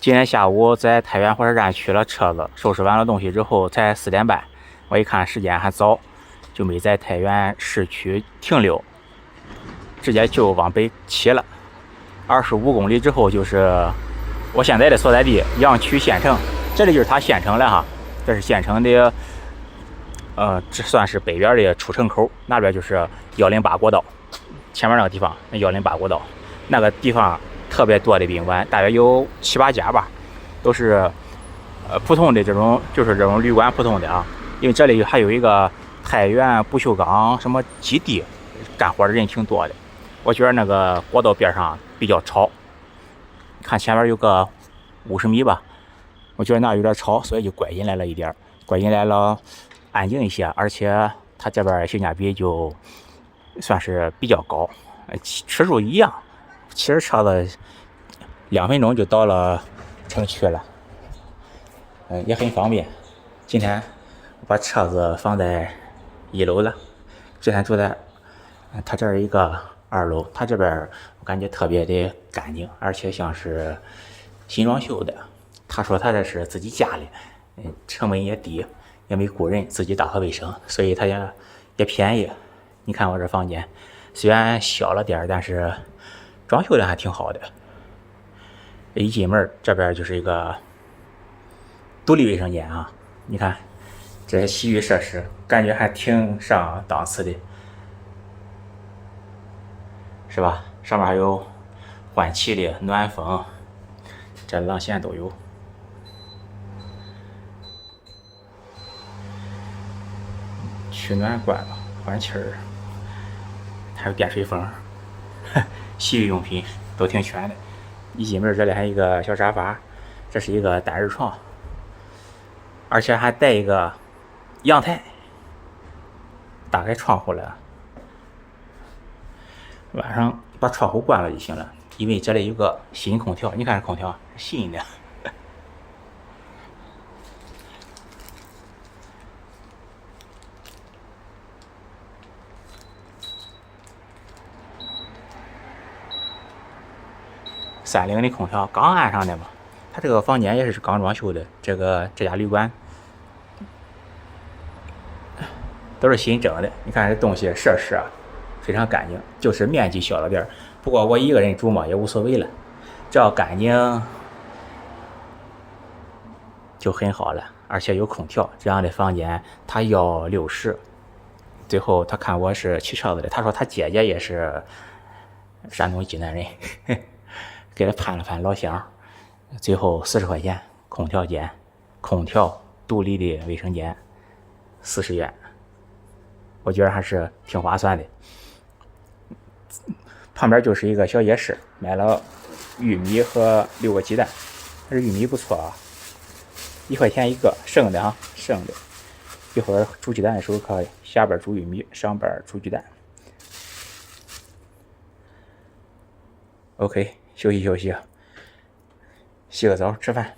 今天下午在太原火车站取了车子，收拾完了东西之后才4点半。我一看时间还早，就没在太原市区停留，直接就往北骑了。25公里之后就是我现在的所在地阳曲县城，这里就是它县城了哈。这是县城的，这算是北边的出城口，那边就是108国道，前面那个地方那108国道那个地方。特别多的宾馆，大约有7、8家吧，都是普通的这种，就是这种旅馆普通的啊。因为这里还有一个太原不锈钢什么基地，干活的人挺多的。我觉得那个国道边上比较吵，看前面有个50米吧，我觉得那有点吵，所以就拐进来了一点，拐进来了安静一些，而且它这边性价比就算是比较高，尺数一样。骑着车子2分钟就到了城区了，也很方便。今天我把车子放在1楼了，之前住在他这儿一个2楼，他这边我感觉特别的干净，而且像是新装修的。他说他这是自己家里，成本也低，也没雇人，自己打扫卫生，所以他也便宜。你看我这房间虽然小了点，但是装修的还挺好的。一进门这边就是一个独立卫生间啊，你看这些洗浴设施，感觉还挺上档次的，是吧？上面还有换气的暖风，这廊线都有。取暖关了，换气儿，还有电吹风。洗浴用品都挺全的。一进门这里还有一个小沙发，这是一个单人床，而且还带一个阳台。打开窗户了，晚上把窗户关了就行了，因为这里有个新空调，你看这空调新的。30的空调刚安上的嘛，它这个房间也是刚装修的，这家旅馆都是新整的。你看这东西设施啊，非常干净，就是面积小了点，不过我一个人住嘛也无所谓了，只要干净就很好了，而且有空调。这样的房间他要60，最后他看我是骑车子的，他说他姐姐也是山东济南人。给他攀了攀老乡，最后40块钱空调间，空调独立的卫生间40元，我觉得还是挺划算的。旁边就是一个小夜市，买了玉米和6个鸡蛋，这玉米不错啊，1块钱一个，生的哈，生的。一会儿煮鸡蛋的时候可以，下边煮玉米，上边煮鸡蛋。OK。休息休息，洗个澡，吃饭。